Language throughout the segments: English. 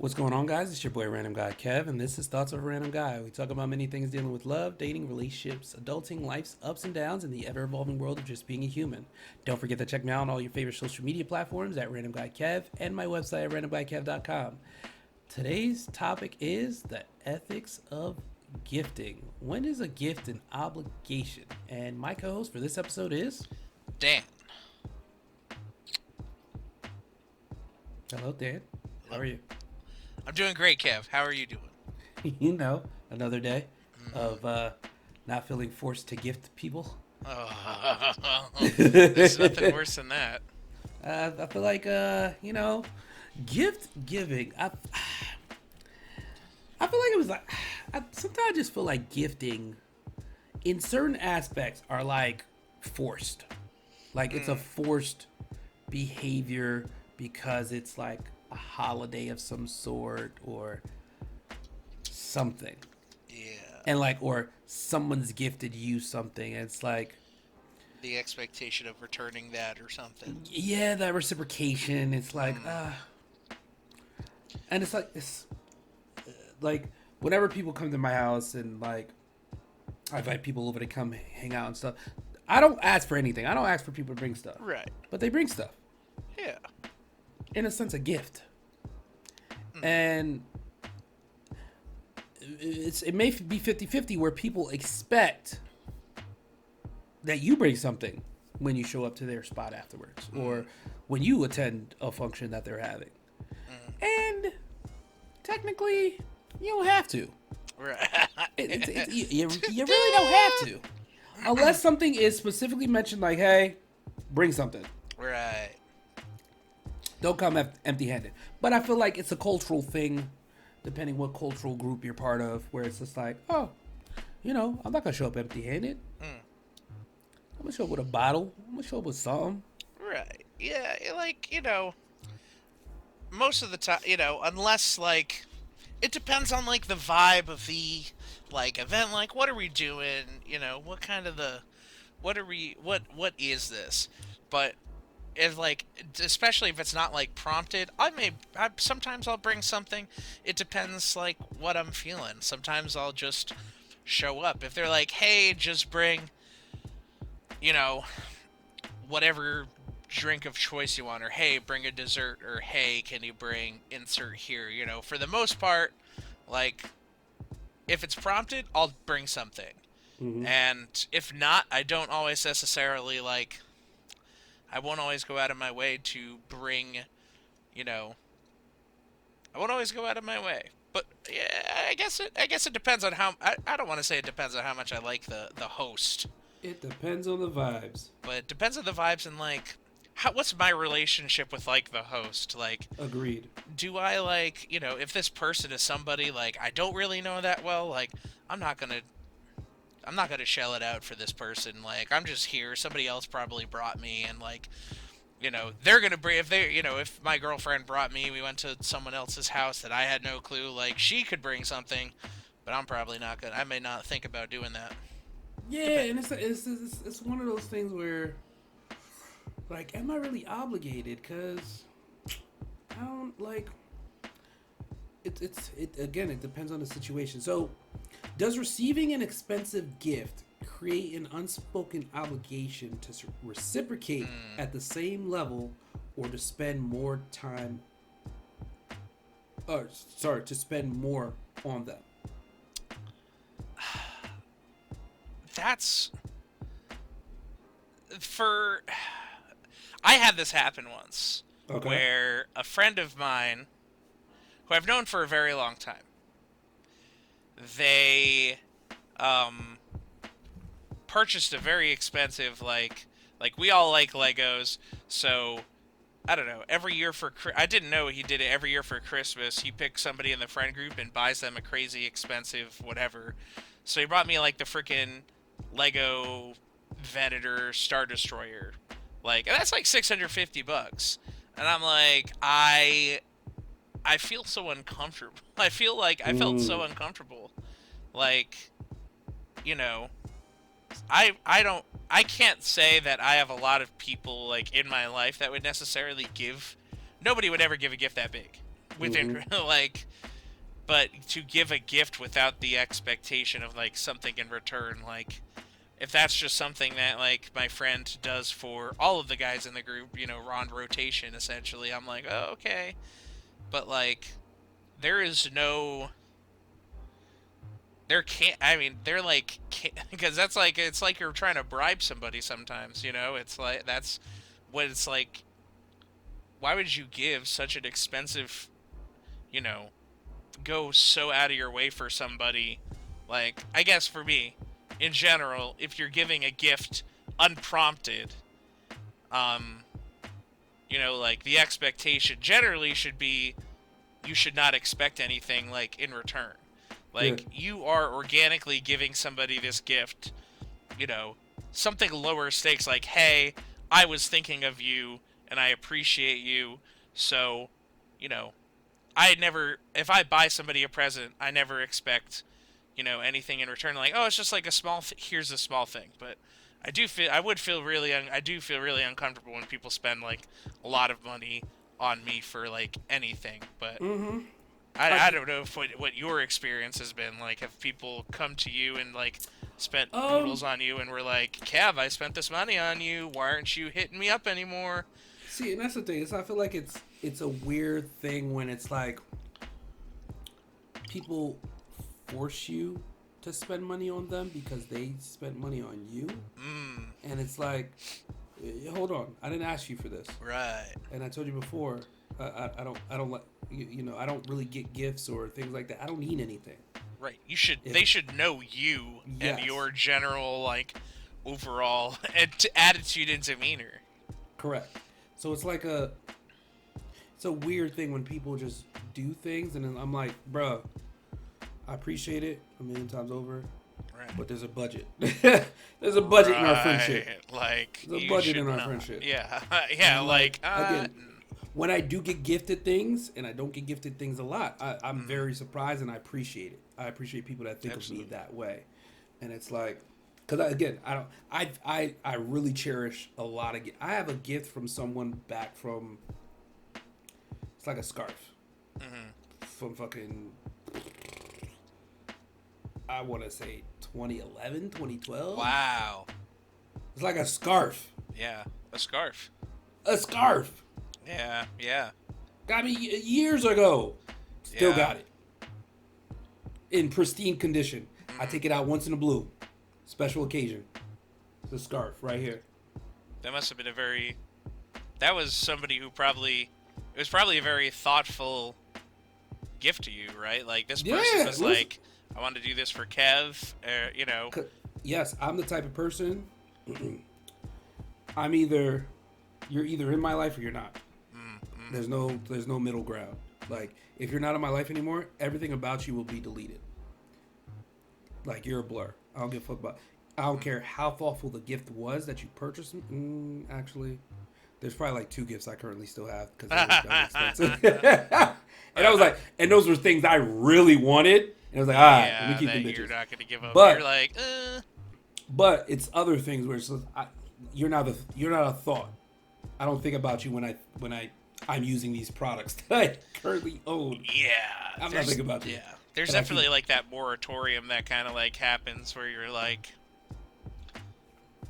What's going on, guys? It's your boy Random Guy Kev, and this is Thoughts of a Random Guy. We talk about many things dealing with love, dating, relationships, adulting, life's ups and downs, and the ever-evolving world of just being a human. Don't forget to check me out on all your favorite social media platforms at Random Guy Kev and my website at randomguykev.com. Today's topic is the ethics of gifting. When is a gift an obligation? And my co-host for this episode is Dan. Hello, Dan. How are you? I'm doing great, Kev. How are you doing? You know, another day of not feeling forced to gift people. Oh, there's nothing worse than that. I feel like gift giving. I feel like it was like sometimes I just feel like gifting in certain aspects are like forced. Like it's a forced behavior because it's like a holiday of some sort or something. Yeah. And like, or someone's gifted you something. And it's like, The expectation of returning that or something. yeah, that reciprocation. It's like, and it's like whenever people come to my house and like I invite people over to come hang out and stuff, I don't ask for anything. I don't ask for people to bring stuff. Right. But they bring stuff. Yeah. In a sense, a gift. And it may be 50-50 where people expect that you bring something when you show up to their spot afterwards or when you attend a function that they're having. And technically, you don't have to. Right. You really don't have to. Unless something is specifically mentioned like, hey, bring something. Right. Don't come empty-handed. But I feel like it's a cultural thing, depending what cultural group you're part of, where it's just like, oh, I'm not going to show up empty-handed. I'm going to show up with a bottle. I'm going to show up with something. Right. Yeah, most of the time, unless, like, it depends on, like, the vibe of the, like, event. Like, what are we doing? What kind of what is this? But if like, especially if it's not like prompted, sometimes I'll bring something. It depends like what I'm feeling. Sometimes I'll just show up. If they're like, hey, just bring, whatever drink of choice you want, or hey, bring a dessert, or hey, can you bring insert here? For the most part, like, if it's prompted, I'll bring something. And if not, I don't always necessarily like, I won't always go out of my way to bring, I won't always go out of my way. But yeah, I guess it depends on how. I don't want to say it depends on how much I like the host. It depends on the vibes. But it depends on the vibes and like, what's my relationship with like the host? Like, Agreed. do I like, if this person is somebody like I don't really know that well, like I'm not gonna shell it out for this person. Like, I'm just here. Somebody else probably brought me, and like, they're gonna bring, if my girlfriend brought me, we went to someone else's house that I had no clue. Like, she could bring something, but I'm probably not gonna. I may not think about doing that. Yeah, and it's one of those things where, like, am I really obligated? Because I don't like. It again. It depends on the situation. So, does receiving an expensive gift create an unspoken obligation to reciprocate at the same level, or to spend more time? To spend more on them. That's for. I had this happen once, where a friend of mine, who I've known for a very long time, they purchased a very expensive, like we all like Legos, so I don't know, every year I didn't know he did it every year for Christmas. He picks somebody in the friend group and buys them a crazy expensive whatever. So he brought me like the freaking Lego Venator Star Destroyer. Like, and that's like $650. And I'm like, I feel so uncomfortable. I feel like I felt so uncomfortable. Like, I can't say that I have a lot of people like in my life that would necessarily give. Nobody would ever give a gift that big. within like, but to give a gift without the expectation of like something in return, like if that's just something that like my friend does for all of the guys in the group, on rotation essentially, I'm like, oh, okay. But like, there is no, there can't. I mean, they're like, because that's like, it's like you're trying to bribe somebody sometimes. It's like that's what it's like. Why would you give such an expensive, you know, go so out of your way for somebody? Like, I guess for me, in general, if you're giving a gift unprompted, um, like the expectation generally should be you should not expect anything like in return. Yeah. Like you are organically giving somebody this gift, you know, something lower stakes like, "Hey, I was thinking of you and I appreciate you." So, you know, I never if I buy somebody a present, I never expect, anything in return like, "Oh, it's just like a here's a small thing." But I do feel really uncomfortable when people spend like a lot of money on me for like anything, but Mm-hmm. I don't know what your experience has been like. Have people come to you and like spent Um. oodles on you and were like, "Kev, I spent this money on you. Why aren't you hitting me up anymore?" See, and that's the thing. Is I feel like it's a weird thing when it's like people force you to spend money on them because they spent money on you, and it's like, hold on, I didn't ask you for this, Right. and I told you before, I don't like I don't really get gifts or things like that. I don't need anything. Right. They If should know you and yes, your general like overall attitude and demeanor. correct. So it's a weird thing when people just do things, and then I'm like, bro, I appreciate it a million times over, Right. but there's a budget. There's a budget in our friendship. Like There's a you budget should in our not. friendship. Yeah. And Yeah, I'm like like, again, when I do get gifted things, and I don't get gifted things a lot, I'm very surprised and I appreciate it. I appreciate people that think of me absolutely. that way, and it's like, because again, I don't, I really cherish a lot of. I have a gift from someone back from. It's like a scarf from fucking. I want to say 2011, 2012. Wow. It's like a scarf. Yeah. A scarf. A scarf. Yeah. Yeah. Got me years ago. Still Yeah. got it. In pristine condition. I take it out once in a blue. Special occasion. It's a scarf right here. That must have been that was somebody who it was probably a very thoughtful gift to you, right? Like this person Yeah. was Listen. like, I want to do this for Kev, Yes, I'm the type of person. You're either in my life or you're not. There's no middle ground. Like if you're not in my life anymore, everything about you will be deleted. Like you're a blur. I don't give a fuck about. I don't care how thoughtful the gift was that you purchased. Actually, there's probably like 2 gifts I currently still have because they were expensive. And I was like, and those were things I really wanted. And I was like, all right, let me keep them that you're bitches. not gonna give up. But You're like, but it's other things where it's just, you're not a thought. I don't think about you when I'm using these products that I currently own. yeah. I'm not thinking about you. Yeah. There's But I definitely keep- like that moratorium that kind of like happens where you're like,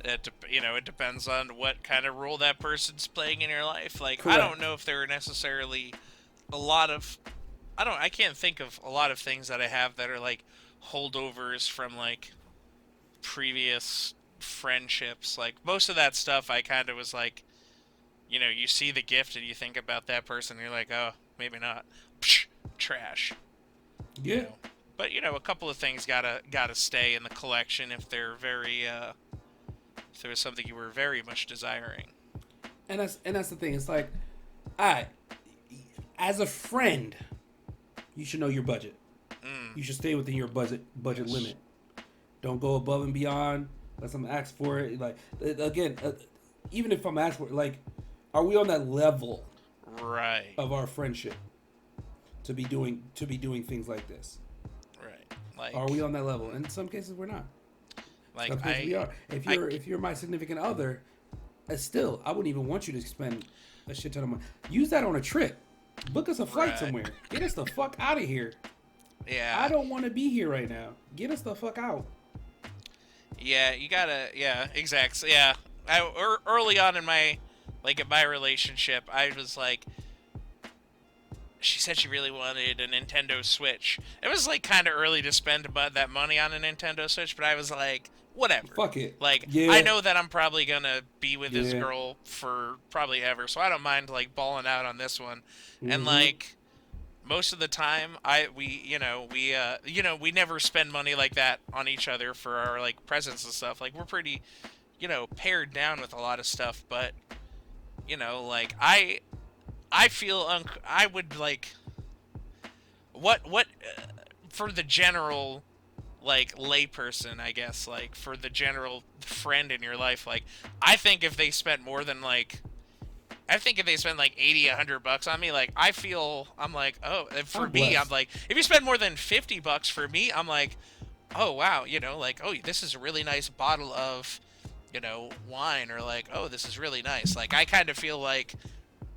it depends on what kind of role that person's playing in your life. Like, I Correct. don't know if there are necessarily a lot of, I can't think of a lot of things that I have that are like holdovers from like previous friendships. Like most of that stuff I kind of was like, you see the gift and you think about that person and you're like, oh, maybe not. Psh, trash. Yeah. But a couple of things gotta stay in the collection if they're if there was something you were very much desiring. And that's the thing. It's like, I, as a friend, you should know your budget. You should stay within your budget limit. Don't go above and beyond unless I'm asked for it. Like again, even if I'm asked for it, like, are we on that level Right. of our friendship to be doing things like this? Right. Like, Are we on that level? And in some cases, we're not. like Some cases we are. If you're my significant other, still, I wouldn't even want you to spend a shit ton of money. Use that on a trip. Book us a flight Right. somewhere. Get us the fuck out of here. I Yeah. don't want to be here right now. Get us the fuck out. Yeah, you gotta. Yeah, exactly. Yeah, early on in my, like, in my relationship, I was like, she said she really wanted a Nintendo Switch. It was like kind of early to spend that money on a Nintendo Switch, but I was like, whatever. Fuck it. Like, I Yeah. know that I'm probably gonna be with this Yeah. girl for probably ever, so I don't mind like balling out on this one. And Mm-hmm. like most of the time, we never spend money like that on each other for our like presents and stuff. Like we're pretty, pared down with a lot of stuff, but like I feel I would like what for the general like layperson, I guess, like for the general friend in your life, like I think if they spent more than like I think if they spend like 80, $100 on me, like I'm like, oh, and for I'm me, I'm blessed. like, if you spend more than $50 for me, I'm like, oh wow, like, oh, this is a really nice bottle of, wine, or like, oh, this is really nice. Like I kind of feel like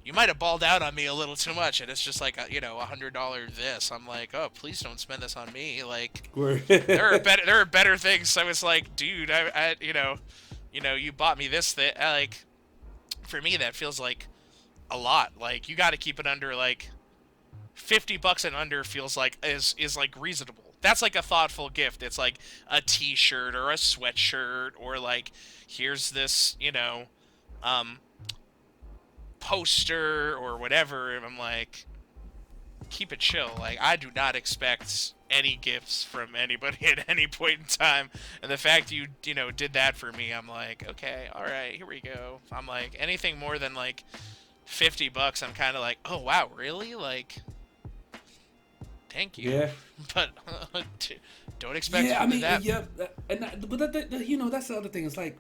you might have balled out on me a little too much, and it's just like $100 this. I'm like, oh, please don't spend this on me. Like there are better things. So it's like, dude, you bought me this thing. Like for me, that feels like a lot. Like you got to keep it under like $50 and under feels like is like reasonable. That's like a thoughtful gift. It's like a T-shirt or a sweatshirt, or like here's this um poster or whatever. And I'm like, keep it chill. Like I do not expect any gifts from anybody at any point in time. And the fact you did that for me, I'm like, okay, all right, here we go. I'm like, anything more than like $50, I'm kind of like, oh wow, really? Like, thank you, Yeah. but don't expect Yeah. I mean, that. yeah. But that's the other thing. It's like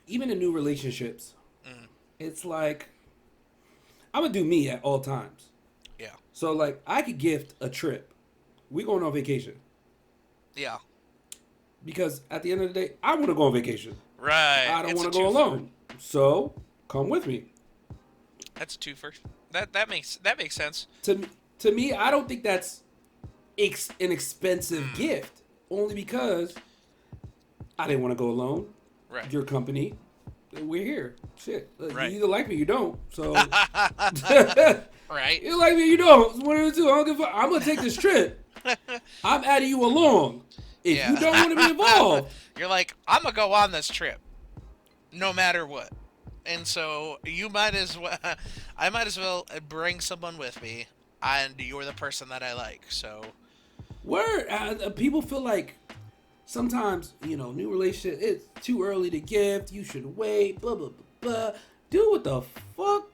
even in new relationships, Mm, it's like I'm gonna do me at all times. yeah, So like I could gift a trip. We going on vacation yeah, because at the end of the day, I want to go on vacation. right. I don't It's a want to go twofer. alone. So come with me. That's a twofer. That makes sense. To to me, I don't think that's an expensive Mm, gift. Only because I didn't want to go alone. right, Your company, we're here. Shit, you right, either like me, or you don't. So right. you like me, or you don't. It's one of the two. I don't give a fuck. I'm gonna take this trip. I'm adding you along. If you don't Yeah. want to be involved, You're like, I'm gonna go on this trip, no matter what. And so you might as well, I might as well bring someone with me, and you're the person that I like. So word. People feel like sometimes new relationship. It's too early to gift. You should wait. Blah blah blah blah. Do what the fuck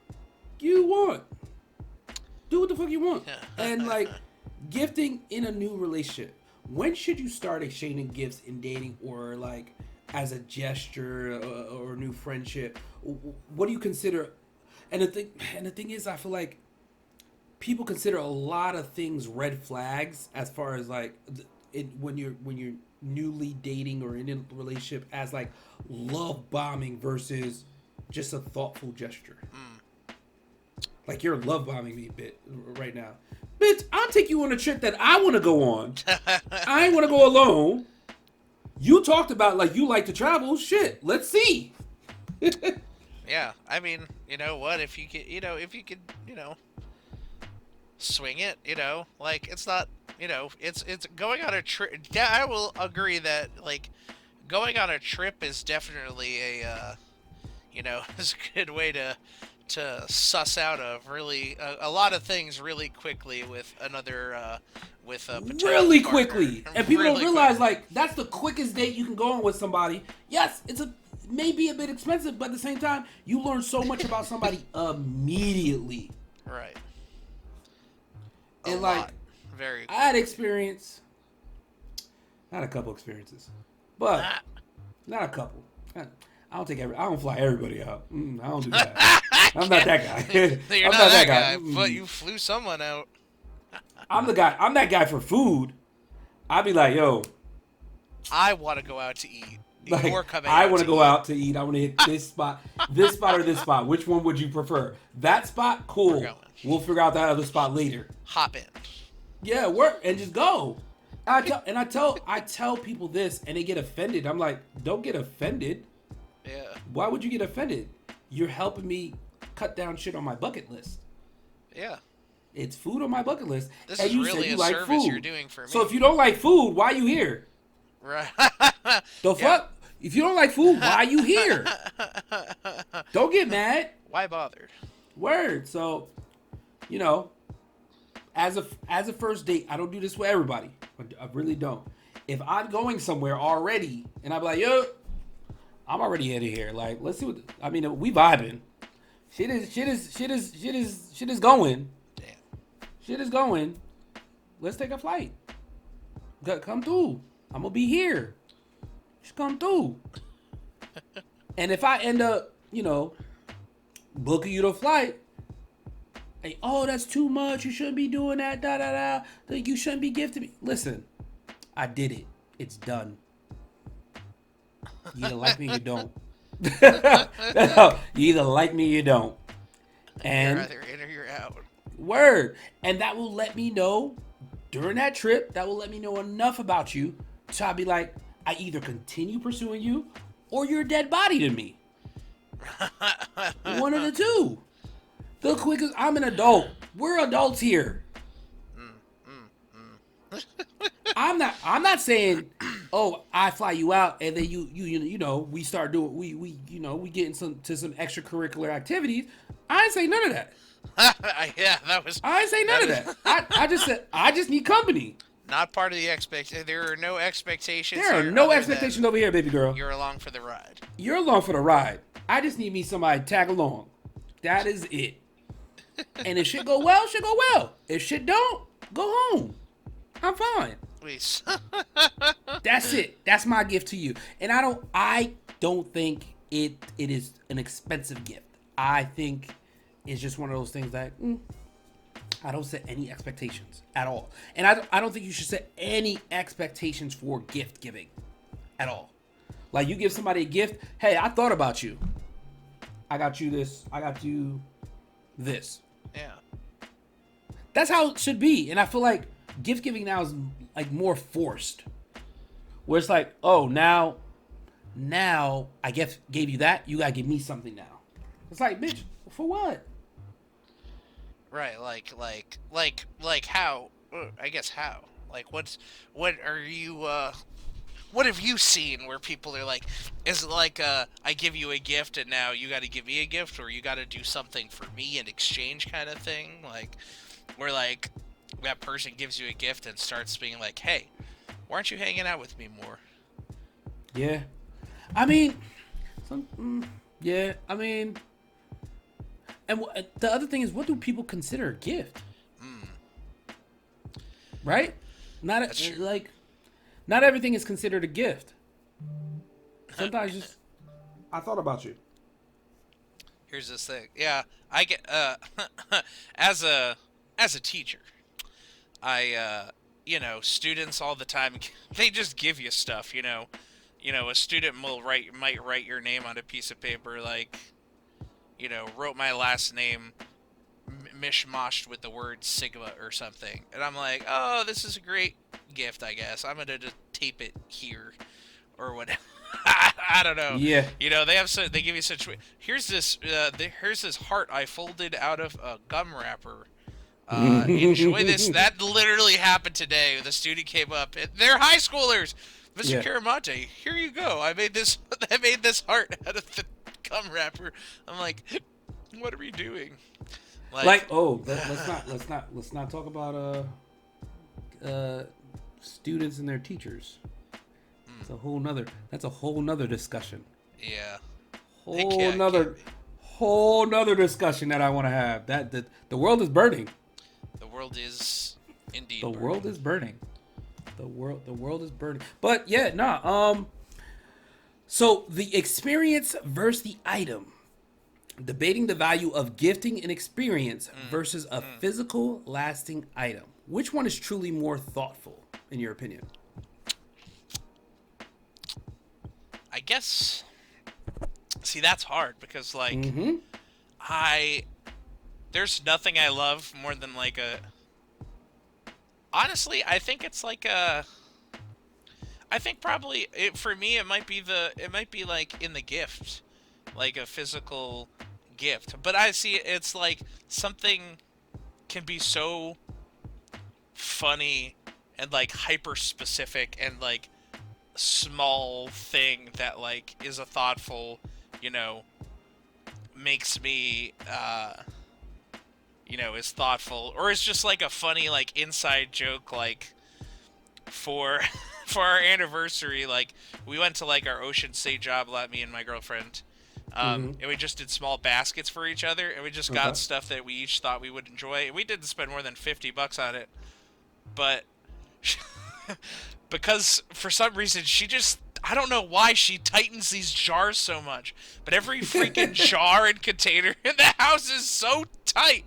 you want. Do what the fuck you want. And like gifting in a new relationship. When should you start exchanging gifts in dating, or like as a gesture, or new friendship? What do you consider? And the thing is, I feel like people consider a lot of things red flags as far as like when you're newly dating or in a relationship, as like love bombing versus just a thoughtful gesture. Like you're love bombing me bit right now. Bitch, I'll take you on a trip that I want to go on. I ain't want to go alone. You talked about like you like to travel. Shit, let's see. yeah, I mean, you know what? If you could swing it, like it's not, it's going on a trip. Yeah, I will agree that like going on a trip is definitely is a good way to suss out of really a lot of things really quickly with another with a potential Really partner. quickly. And people don't Really realize quickly. like that's the quickest date you can go on with somebody. Yes, maybe a bit expensive, but at the same time, you learn so much about somebody immediately. Right. A And like lot. Very. I had experience. I had a couple experiences. But Ah. not a couple. I don't I don't fly everybody out. I don't do that. I'm not that guy. You're I'm not that guy. guy, but you flew someone out. I'm the guy. I'm that guy for food. I'd be like, yo, I want to go out to eat. You're Like, coming I out want to to go eat. out to eat. I want to hit this spot, or this spot. Which one would you prefer? That spot, We're cool. going. We'll figure out that other spot later. Hop in. Yeah, work and just go. I tell people this, and they get offended. I'm like, don't get offended. Yeah. Why would you get offended? You're helping me cut down shit on my bucket list. Yeah. It's food on my bucket list. This and is you really said you a like service food. you're doing for me. So if you don't like food, why you here? Right. The fuck? If you don't like food, why you here? Don't get mad. Why bother? Word. So, you know, as a first date, I don't do this with everybody. I really don't. If I'm going somewhere already, and I'm like, yo, I'm already out of here. Like, let's see what. I mean, we vibing. Shit is going. Damn. Shit is going. Let's take a flight. Come through. I'm gonna be here. Just come through. And if I end up, booking you the flight, hey, oh, that's too much. You shouldn't be doing that. Da da da. You shouldn't be gifting me. Listen, I did it. It's done. You either like me or you don't. You either like me or you don't. And You're either in or you're out. word. And that will let me know during that trip, that will let me know enough about you. So I'll be like, I either continue pursuing you or you're a dead body to me. One of the two. The quickest, I'm an adult. We're adults here. I'm not saying, oh, I fly you out and then we start doing we get into some extracurricular activities. I ain't say none of that. Yeah, that was. I ain't say none of that. I just said I just need company. Not part of the expectation. There are no expectations. There are here no other expectations than over here, baby girl. You're along for the ride. You're along for the ride. I just need me somebody to tag along. That is it. And if shit go well, shit go well. If shit don't, go home. I'm fine. Please. That's it. That's my gift to you. And I don't think it is an expensive gift. I think it's just one of those things that I don't set any expectations at all. And I don't think you should set any expectations for gift giving at all. Like, you give somebody a gift, hey, I thought about you. I got you this. I got you this. Yeah. That's how it should be. And I feel like gift giving now is like more forced. Where it's like, oh, now I gave you that. You gotta give me something now. It's like, bitch, for what? Right. Like how? I guess how? Like what are you? What have you seen where people are like, is it like I give you a gift and now you got to give me a gift, or you got to do something for me in exchange kind of thing? Like, where like that person gives you a gift and starts being like, hey, why aren't you hanging out with me more? Yeah. I mean, yeah. I mean, and the other thing is, what do people consider a gift? Right? That's true. Like, not everything is considered a gift. Sometimes just, I thought about you. Here's this thing. Yeah, I get as a teacher, I students all the time, they just give you stuff. A student might write your name on a piece of paper, like, wrote my last name mishmashed with the word Sigma or something, and I'm like, oh, this is a great gift, I guess. I'm gonna just tape it here or whatever. I don't know. Yeah. They give you such. Here's this heart I folded out of a gum wrapper. Enjoy this. That literally happened today. The student came up. They're high schoolers. Mr. Caramante, here you go. I made this heart out of the gum wrapper. I'm like, what are we doing? Let's not talk about students and their teachers. That's a whole nother discussion. Yeah. Whole nother discussion that I want to have. That the world is burning. The world is indeed. The burning. world is burning. The world is burning. But yeah, nah. So the experience versus the item. Debating the value of gifting an experience versus a physical, lasting item. Which one is truly more thoughtful, in your opinion? I guess, see, that's hard because like Mm-hmm. I there's nothing I love more than like a honestly, I think it's like a I think probably for me it might be like in the gift, like a physical gift. But I see it's like something can be so funny and like hyper specific and like small thing that like is a thoughtful, you know, makes me is thoughtful or it's just like a funny like inside joke like for for our anniversary, like we went to like our Ocean State job lot, me and my girlfriend. Mm-hmm. And we just did small baskets for each other, and we just got Okay. stuff that we each thought we would enjoy. We didn't spend more than $50 on it, but because for some reason she just I don't know why she tightens these jars so much, but every freaking jar and container in the house is so tight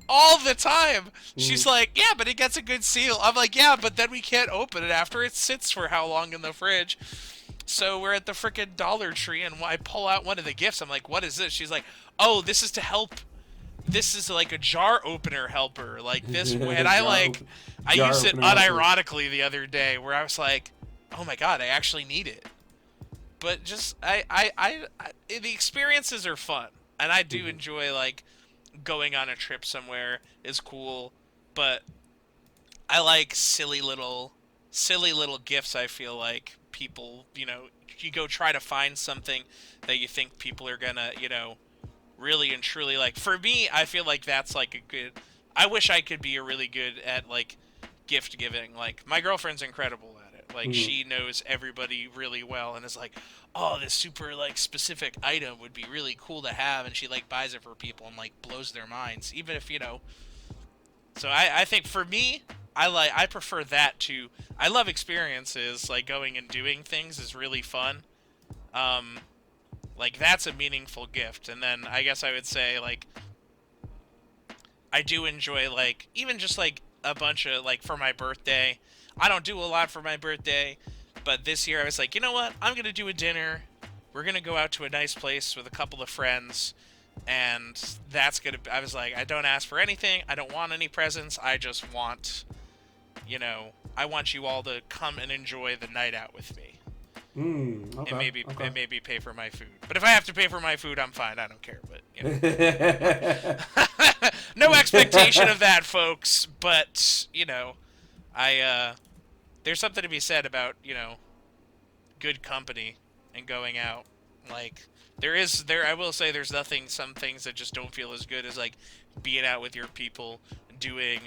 all the time. Mm-hmm. She's like, yeah, but it gets a good seal. I'm like, yeah, but then we can't open it after it sits for how long in the fridge. So we're at the freaking Dollar Tree, and I pull out one of the gifts. I'm like, what is this? She's like, oh, this is to help. This is like a jar opener helper, like this. And I jar, like, open, I jar used it opener helper. unironically the other day, where I was like, oh my god, I actually need it. But just the experiences are fun, and I do Mm-hmm. enjoy like going on a trip somewhere is cool, but I like silly little gifts. I feel like people, you go try to find something that you think people are gonna, really and truly like. For me, I feel like that's like a good. I wish I could be a really good at like gift giving. Like my girlfriend's incredible at it. Like Mm-hmm. she knows everybody really well and is like, "Oh, this super like specific item would be really cool to have," and she like buys it for people and like blows their minds, even if So I think for me, I prefer that to. I love experiences like going and doing things is really fun. Um, like that's a meaningful gift, and then I guess I would say like I do enjoy like even just like a bunch of like for my birthday. I don't do a lot for my birthday, but this year I was like, you know what? I'm gonna do a dinner. We're gonna go out to a nice place with a couple of friends, and that's gonna. I was like, I don't ask for anything. I don't want any presents. I just want, I want you all to come and enjoy the night out with me, Mm, and okay. maybe Okay. and maybe pay for my food. But if I have to pay for my food, I'm fine. I don't care. But no expectation of that, folks. But I there's something to be said about good company and going out. Like I will say there's nothing some things that just don't feel as good as like being out with your people doing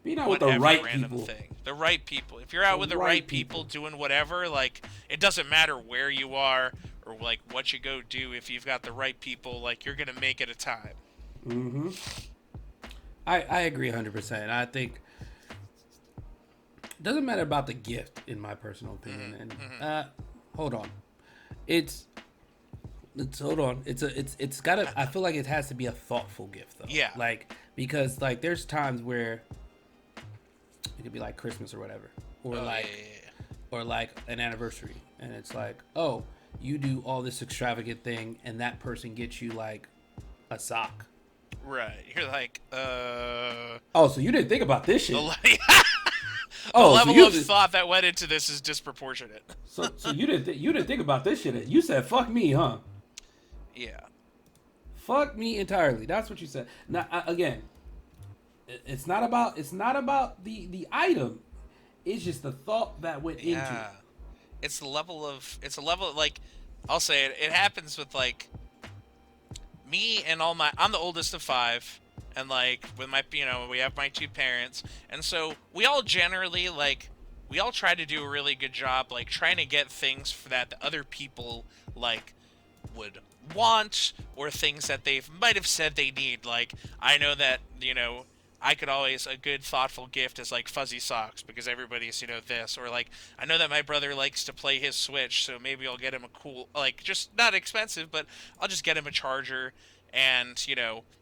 Being out with the whatever right random people. thing. The right people. If you're The out with the right right people people. doing whatever, like it doesn't matter where you are or like what you go do. If you've got the right people, like you're gonna make it a time. Mm-hmm. I agree 100%. I think it doesn't matter about the gift, in my personal opinion. And Mm-hmm. Mm-hmm. hold on, it's it's hold on. It's gotta. I feel like it has to be a thoughtful gift though. Yeah. Like because like there's times where it could be like Christmas or whatever, Oh yeah, yeah, yeah. or like an anniversary, and it's like, oh, you do all this extravagant thing, and that person gets you like a sock. Right. You're like, Oh, so you didn't think about this the shit? the Oh, so level you of thought that went into this is disproportionate. so you didn't think about this shit? You said fuck me, huh? Yeah. Fuck me entirely. That's what you said. Now again, it's not about the item. It's just the thought that went into Yeah. it. It's a level of, like I'll say it happens with like me and all my I'm the oldest of five and like with my we have my two parents and so we all generally like we all try to do a really good job like trying to get things for that the other people like would want or things that they might have said they need. Like I know that I could always a good thoughtful gift is like fuzzy socks because everybody's this or like I know that my brother likes to play his Switch, so maybe I'll get him a cool like just not expensive, but I'll just get him a charger and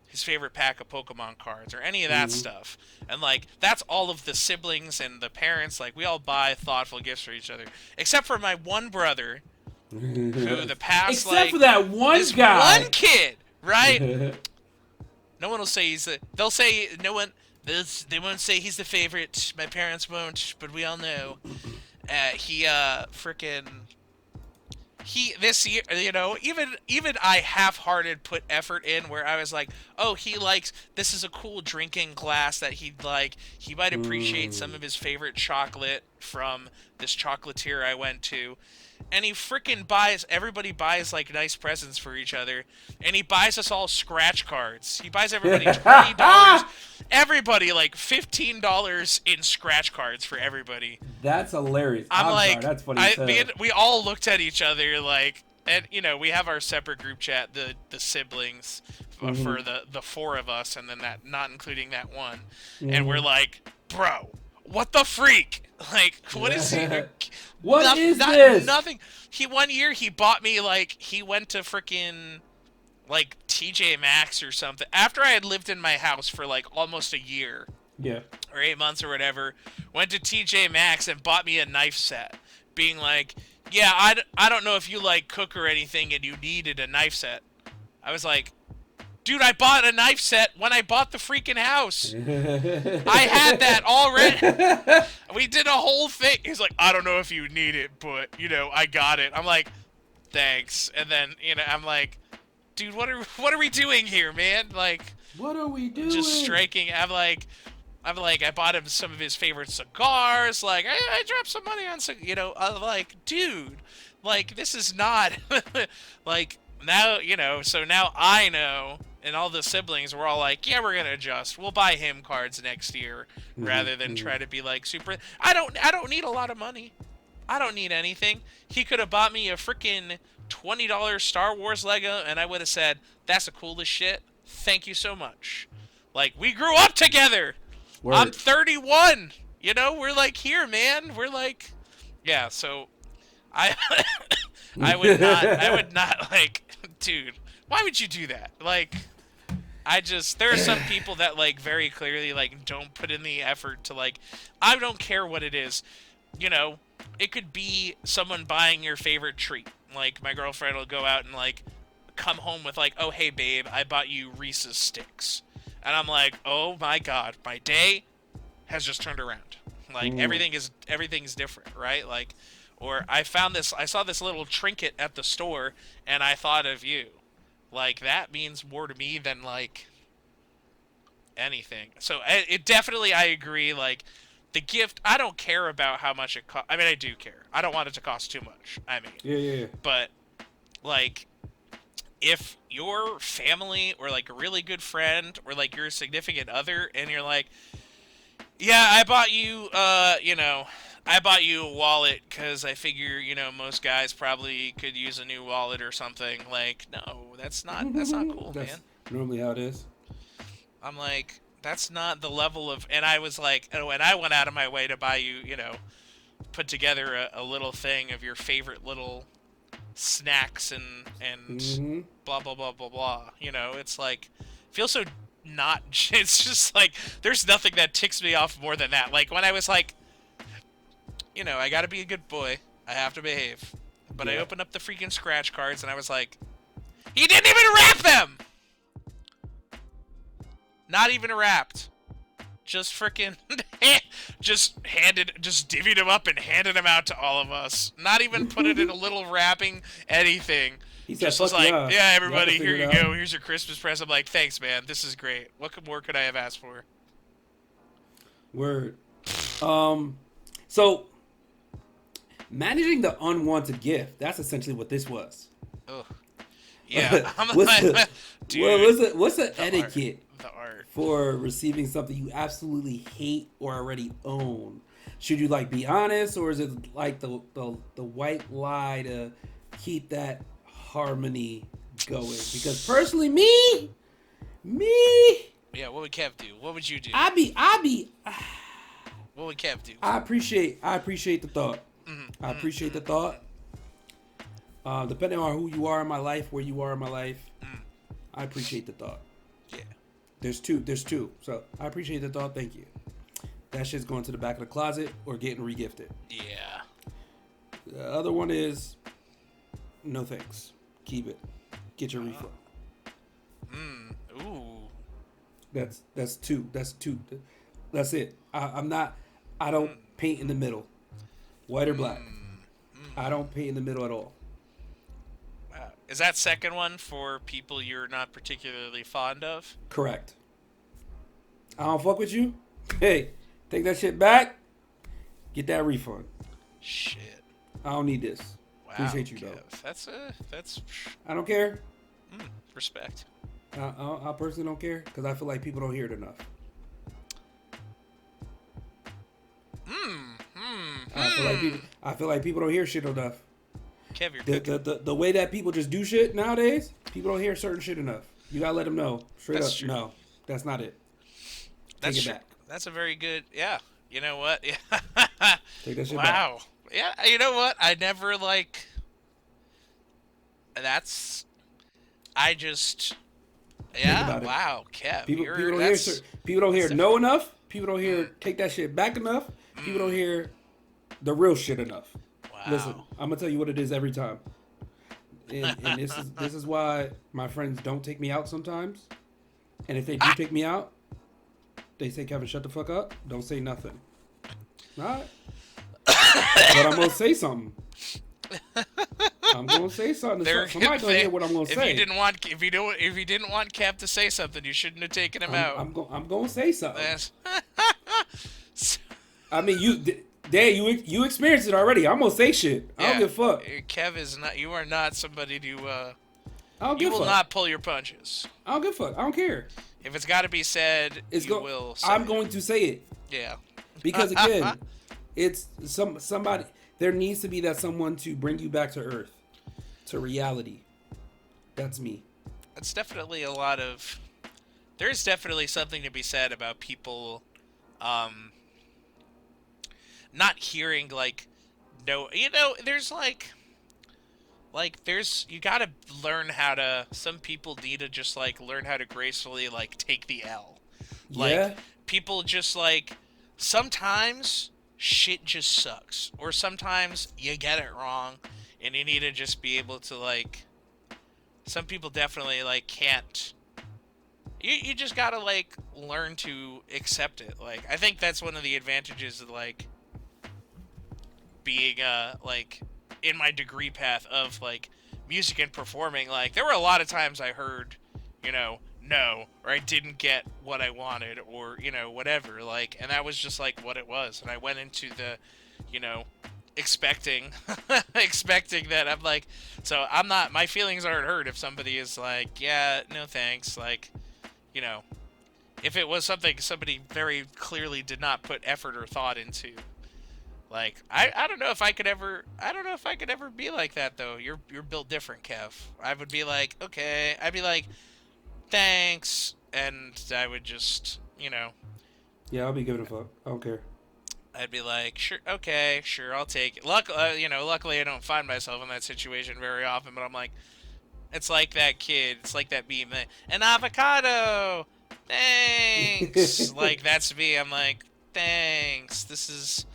his favorite pack of Pokemon cards or any of that Mm-hmm. stuff. And like that's all of the siblings and the parents like we all buy thoughtful gifts for each other except for my one brother who the past except for that one this guy, one kid, right? No one will say he's the. They'll say no one. They won't say he's the favorite. My parents won't, but we all know. He freaking he this year, even I half-hearted put effort in where I was like, oh, he likes, this is a cool drinking glass that he'd like, he might appreciate some of his favorite chocolate from this chocolatier I went to. And he freaking buys, everybody buys like nice presents for each other, and he buys us all scratch cards. He buys everybody $20, everybody like $15 in scratch cards for everybody. That's hilarious. I'm like, sorry, that's funny. we all looked at each other like, and we have our separate group chat, the siblings, for the four of us, and then that, not including that one, and we're like, bro, what the freak? Like, what is he? What is this? Nothing. One year he bought me, like, he went to freaking like TJ Maxx or something after I had lived in my house for like almost a year. Yeah. Or 8 months or whatever. Went to TJ Maxx and bought me a knife set, being like, yeah, I don't know if you like cook or anything and you needed a knife set. I was like, dude, I bought a knife set when I bought the freaking house. I had that already. We did a whole thing. He's like, I don't know if you need it, but, I got it. I'm like, thanks. And then, I'm like, dude, what are we doing here, man? Like, what are we doing? Just striking. I'm like, I bought him some of his favorite cigars. Like, I dropped some money on some, I'm like, dude, like, this is not, like, now, so now I know, and all the siblings were all like, yeah, we're going to adjust. We'll buy him cards next year, rather than try to be, like, super, I don't need a lot of money. I don't need anything. He could have bought me a freaking $20 Star Wars Lego, and I would have said, that's the coolest shit. Thank you so much. Like, we grew up together. Word. I'm 31. We're like here, man. We're like, yeah. So, I would not like, dude. Why would you do that? Like, there are some people that like very clearly like don't put in the effort to like. I don't care what it is. It could be someone buying your favorite treat. Like, my girlfriend will go out and like come home with like, oh hey babe, I bought you Reese's sticks. And I'm like, oh my god, my day has just turned around. Like, everything's different, right? Like, or I saw this little trinket at the store, and I thought of you. Like, that means more to me than, like, anything. So, it definitely, I agree, like, the gift, I don't care about how much it costs. I mean, I do care. I don't want it to cost too much. I mean. Yeah. But, like, if your family or like a really good friend or like your significant other and you're like, yeah, I bought you a wallet because I figure, most guys probably could use a new wallet or something. Like, no, that's not cool, that's man. Normally how it is. I'm like, that's not the level of, and I was like, and I went out of my way to buy you, put together a little thing of your favorite little snacks and blah blah blah blah blah. It's like, feels so not. It's just like there's nothing that ticks me off more than that. Like when I was like, I gotta be a good boy. I have to behave. But I opened up the freaking scratch cards and I was like, he didn't even wrap them. Not even wrapped. Just freaking, just divvied them up and handed them out to all of us. Not even put it in a little wrapping anything. He just was like, yeah, everybody, here you go. Here's your Christmas present. I'm like, thanks, man. This is great. What more could I have asked for? Word. So, managing the unwanted gift, that's essentially what this was. Ugh. Yeah. What's the etiquette? Art for receiving something you absolutely hate or already own? Should you like be honest, or is it like the white lie to keep that harmony going? Because personally, me. Yeah, what would Kev do? What would you do? I be. What would Kev do? I appreciate the thought. I appreciate the thought. Depending on who you are in my life, where you are in my life, I appreciate the thought. Yeah. There's two. So I appreciate the thought. Thank you. That shit's going to the back of the closet or getting regifted. Yeah. The other one is No thanks. Keep it. Get your refund. Ooh. That's two. That's two. That's it. I'm not. I don't paint in the middle, white or black. I don't paint in the middle at all. Wow. Is that second one for people you're not particularly fond of? Correct. I don't fuck with you. Hey, take that shit back. Get that refund. Shit. I don't need this. Wow. Appreciate you though. Kev. That's I don't care. respect. I personally don't care because I feel like people don't hear it enough. I feel like people don't hear shit enough. Kev, you're cooking. The way that people just do shit nowadays, people don't hear certain shit enough. You gotta let them know straight That's up. true. No, that's not it. That's Take it true. back. That's a very good. Yeah. You know what? Yeah. Take that shit back. Wow. Yeah. You know what? I never like. That's. I just. Yeah. about it. Wow, Kev. People you're, don't hear people don't hear no enough. People don't hear Mm. take that shit back enough. People don't hear the real shit enough. Wow. Listen, I'm gonna tell you what it is every time. And this is why my friends don't take me out sometimes. And if they do take me out, they say, Kevin, shut the fuck up. Don't say nothing. All right. But I'm gonna say something. I'm gonna say something. Somebody don't hear what I'm gonna say. If you didn't want Kev to say something, you shouldn't have taken him out. I'm gonna say something. That's- I mean, Dan, you experienced it already. I'm gonna say shit. I don't give a fuck. Kev is not. You are not somebody to. I don't You give a will fuck. not pull your punches. I don't give a fuck. I don't care. If it's got to be said, you will. Say I'm it. going to say it Yeah. because again, it's somebody. There needs to be that someone to bring you back to earth, to reality. That's me. It's definitely a lot of. There's definitely something to be said about people, not hearing like, no, there's there's you gotta learn how to. Some people need to just like learn how to gracefully like take the L. Like Yeah. people just like sometimes shit just sucks, or sometimes you get it wrong, and you need to just be able to like. Some people definitely like can't. You just gotta like learn to accept it. Like I think that's one of the advantages of like being like in my degree path of like music and performing. Like there were a lot of times I heard, no, or I didn't get what I wanted, or whatever. Like, and that was just like what it was. And I went into the, expecting expecting that. I'm like, so I'm not. My feelings aren't hurt if somebody is like, yeah, no thanks. Like, if it was something somebody very clearly did not put effort or thought into. Like I don't know if I could ever be like that though. You're built different, Kev. I would be like, okay. I'd be like, thanks, and I would just Yeah, I'll be giving a fuck. I don't care. I'd be like, sure, okay, sure, I'll take it. Luckily I don't find myself in that situation very often, but I'm like, it's like that kid, it's like that meme, an avocado, thanks. Like that's me. I'm like, thanks. This is.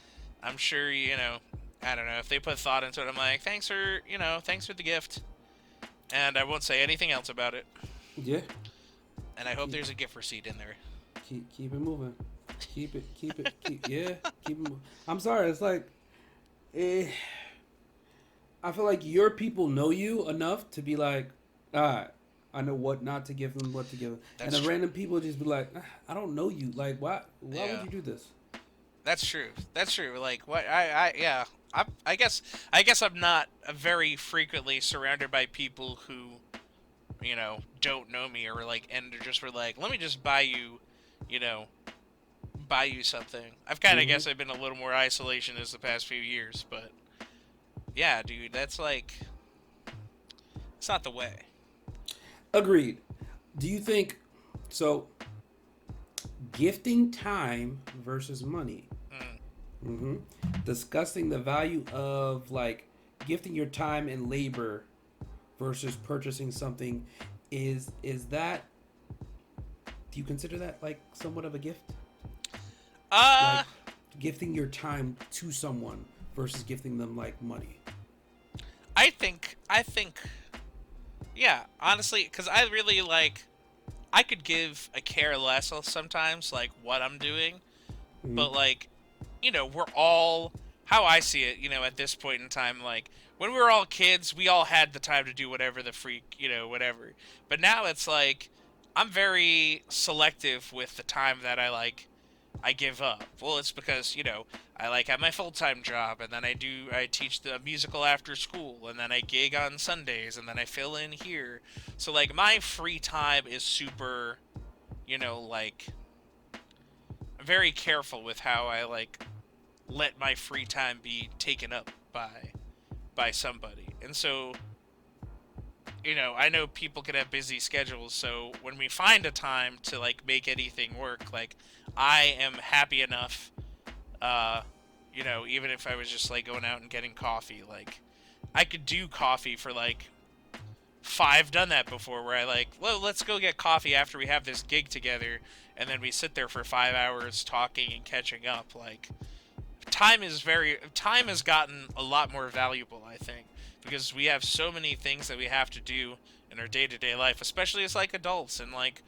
I'm sure, I don't know, if they put thought into it, I'm like, thanks for the gift. And I won't say anything else about it. Yeah. And I hope there's a gift receipt in there. Keep it moving. Keep it. Yeah. Keep it moving. I'm sorry. It's like, I feel like your people know you enough to be like, all right, I know what not to give them, what to give them. That's and the true. random people just be like, I don't know you. Like, why Yeah. would you do this? That's true. Like what? Yeah. I guess I'm not very frequently surrounded by people who, don't know me, or like, and just were like, let me just buy you something. I've kind of guess I've been a little more isolationist the past few years, but yeah, dude, that's like, it's not the way. Agreed. Do you think so? Gifting time versus money. Discussing the value of like gifting your time and labor versus purchasing something is that, do you consider that like somewhat of a gift? Like gifting your time to someone versus gifting them like money. I think, yeah, honestly, because I really like. I could give a care less sometimes, like what I'm doing, Hmm. but like, we're all, how I see it, at this point in time, like when we were all kids, we all had the time to do whatever the freak, whatever. But now it's like I'm very selective with the time that I give up. Well, it's because, I like have my full-time job, and then I teach the musical after school, and then I gig on Sundays, and then I fill in here. So like my free time is super, like very careful with how I like let my free time be taken up by somebody. And so, I know people can have busy schedules, so when we find a time to like make anything work, like I am happy enough, uh, even if I was just like going out and getting coffee, like I could do coffee for like I've done that before where I like, well, let's go get coffee after we have this gig together, and then we sit there for 5 hours talking and catching up. Like time has gotten a lot more valuable, I think, because we have so many things that we have to do in our day-to-day life, especially as like adults, and like,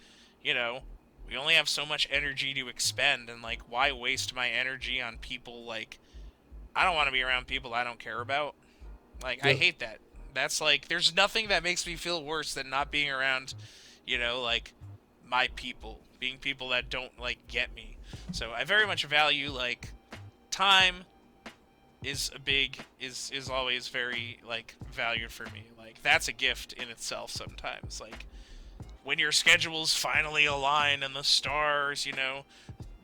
you know we only have so much energy to expend, and like why waste my energy on people? Like I don't want to be around people I don't care about. Like I Yep. hate that. That's like there's nothing that makes me feel worse than not being around, like my people, being people that don't like get me. So I very much value like time is always very like valued for me. Like that's a gift in itself sometimes. Like when your schedules finally align and the stars,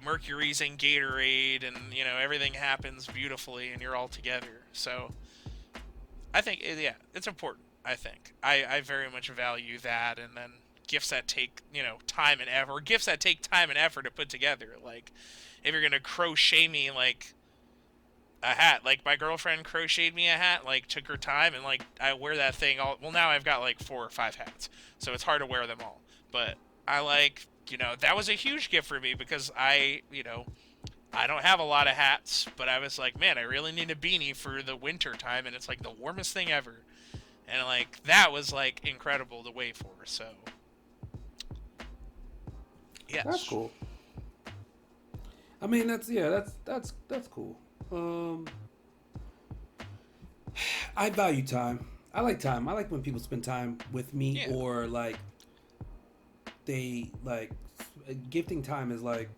Mercury's in Gatorade, and everything happens beautifully and you're all together. So I think yeah, it's important. I think I very much value that, and then gifts that take time and effort, or gifts that take time and effort to put together. Like if you're gonna crochet me like a hat, like my girlfriend crocheted me a hat, like took her time, and like I wear that thing all. Well, now I've got like 4 or 5 hats, so it's hard to wear them all. But I like that was a huge gift for me because I don't have a lot of hats, but I was like, man, I really need a beanie for the winter time, and it's like the warmest thing ever. And like that was like incredible to wait for. So That's yes. cool. I mean, that's yeah, that's cool. Um, I value time. I like time. I like when people spend time with me, Yeah. or like they like gifting time is like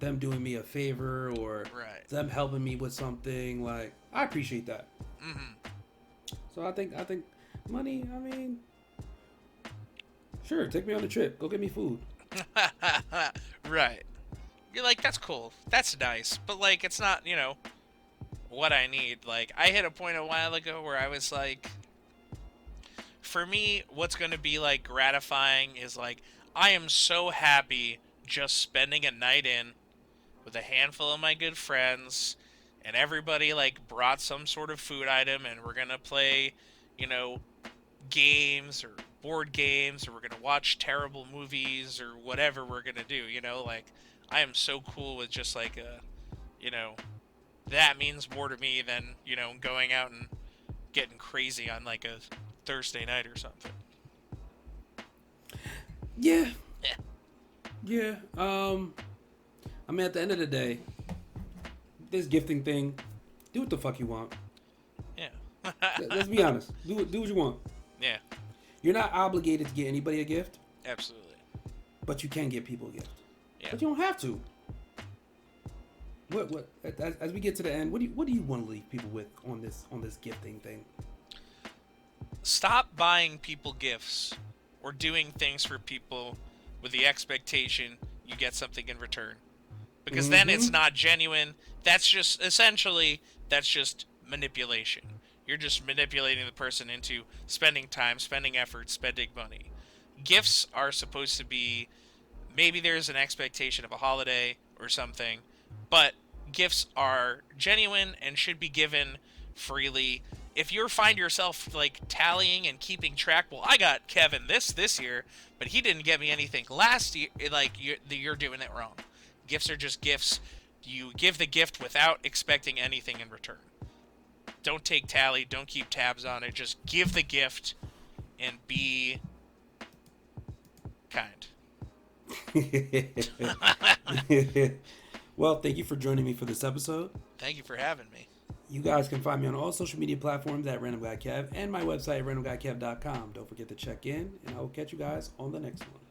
them doing me a favor or Right. them helping me with something. Like I appreciate that. Mhm. So I think money. I mean, sure, take me on a trip. Go get me food. Right. You're like that's cool. That's nice. But like it's not, what I need. Like I hit a point a while ago where I was like, for me, what's going to be like gratifying is like I am so happy just spending a night in with a handful of my good friends, and everybody like brought some sort of food item, and we're going to play, you know, games or board games, or we're going to watch terrible movies or whatever we're going to do, like I am so cool with just like you know, that means more to me than, going out and getting crazy on like a Thursday night or something. Yeah, Yeah. yeah. I mean, at the end of the day, this gifting thing, do what the fuck you want. Yeah. Let's be honest. Do what you want. Yeah, You're not obligated to get anybody a gift, absolutely. but you can get people a gift. Yeah. But you don't have to. What as we get to the end, what do you want to leave people with on this gifting thing? Stop buying people gifts or doing things for people with the expectation you get something in return. Because then Mm-hmm. it's not genuine. That's just essentially that's just manipulation. You're just manipulating the person into spending time, spending effort, spending money. Gifts are supposed to be, maybe there's an expectation of a holiday or something, but gifts are genuine and should be given freely. If you find yourself like tallying and keeping track, well, I got Kevin this year, but he didn't get me anything last year. Like you're doing it wrong. Gifts are just gifts. You give the gift without expecting anything in return. Don't take tally. Don't keep tabs on it. Just give the gift and be kind. Well, thank you for joining me for this episode. Thank you for having me. You guys can find me on all social media platforms at Random Guy Kev and my website, randomguykev.com. Don't forget to check in, and I will catch you guys on the next one.